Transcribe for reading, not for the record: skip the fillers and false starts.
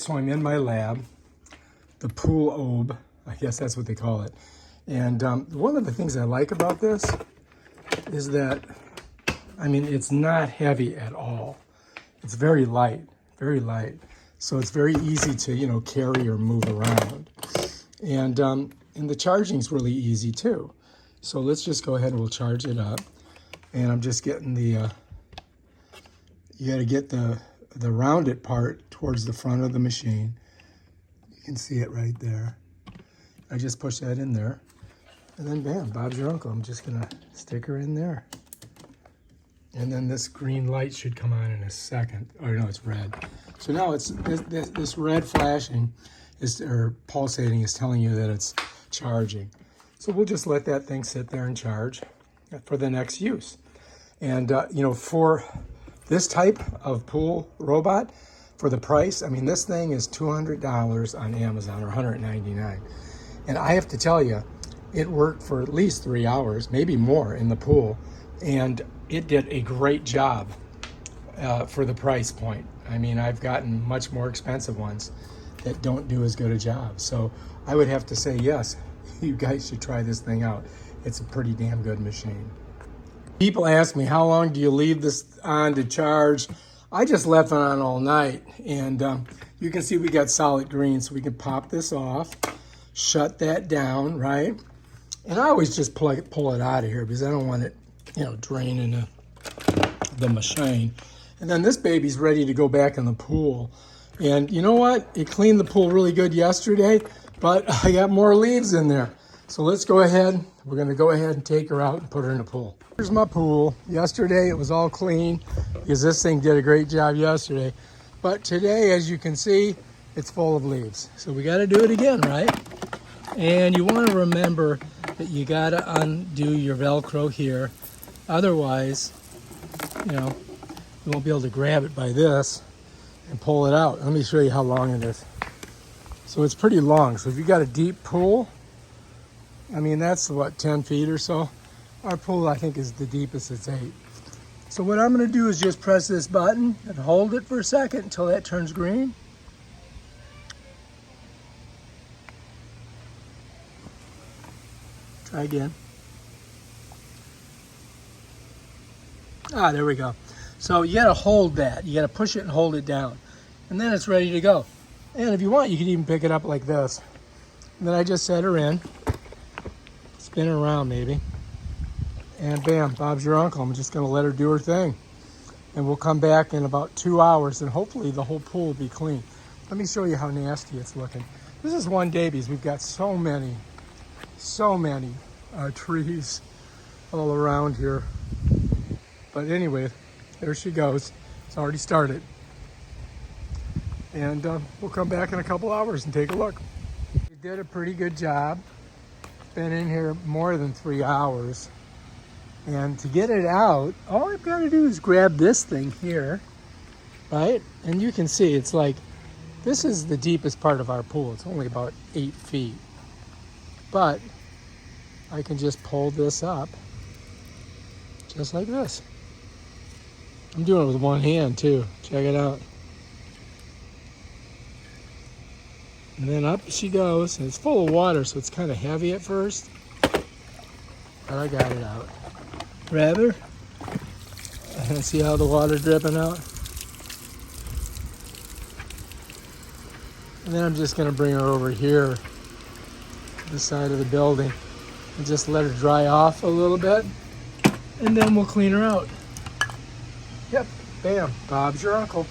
So I'm in my lab, the Pooloob, I guess that's what they call it. And one of the things I like about this is that, I mean, it's not heavy at all. It's very light, very light. So it's very easy to, you know, carry or move around. And the charging's really easy too. So let's just go ahead and we'll charge it up. And I'm just getting the, you gotta get the rounded part towards the front of the machine. You can see it right there. I just push that in there. And then bam, Bob's your uncle. I'm just gonna stick her in there. And then this green light should come on in a second. Or no, it's red. So now it's this red flashing is, or pulsating is telling you that it's charging. So we'll just let that thing sit there and charge for the next use. And you know, for this type of pool robot, for the price, I mean, this thing is $200 on Amazon, or $199. And I have to tell you, it worked for at least 3 hours, maybe more, in the pool. And it did a great job for the price point. I mean, I've gotten much more expensive ones that don't do as good a job. So I would have to say, yes, you guys should try this thing out. It's a pretty damn good machine. People ask me, how long do you leave this on to charge? I just left it on all night. And you can see we got solid green, so we can pop this off, shut that down, right? And I always just pull it out of here because I don't want it, you know, draining the machine. And then this baby's ready to go back in the pool. And you know what? It cleaned the pool really good yesterday, but I got more leaves in there. So let's go ahead. We're gonna go ahead and take her out and put her in the pool. Here's my pool. Yesterday it was all clean because this thing did a great job yesterday. But today, as you can see, it's full of leaves. So we gotta do it again, right? And you wanna remember that you gotta undo your Velcro here. Otherwise, you know, you won't be able to grab it by this and pull it out. Let me show you how long it is. So it's pretty long. So if you got a deep pool, I mean, that's what, 10 feet or so? Our pool, I think, is the deepest, it's 8. So what I'm gonna do is just press this button and hold it for a second until that turns green. Try again. Ah, there we go. So you gotta hold that. You gotta push it and hold it down. And then it's ready to go. And if you want, you can even pick it up like this. And then I just set her in. Spin her around maybe. And bam, Bob's your uncle. I'm just gonna let her do her thing. And we'll come back in about 2 hours and hopefully the whole pool will be clean. Let me show you how nasty it's looking. This is one day because we've got so many trees all around here. But anyway, there she goes. It's already started. And we'll come back in a couple hours and take a look. We did a pretty good job. Been in here more than 3 hours. And to get it out, all I've got to do is grab this thing here, right? And you can see it's like, this is the deepest part of our pool. It's only about 8 feet. But I can just pull this up, just like this. I'm doing it with one hand too. Check it out. And then up she goes, and it's full of water, so it's kind of heavy at first. But I got it out. Grab her, and see how the water's dripping out? And then I'm just gonna bring her over here, to the side of the building, and just let her dry off a little bit, and then we'll clean her out. Yep, bam, Bob's your uncle.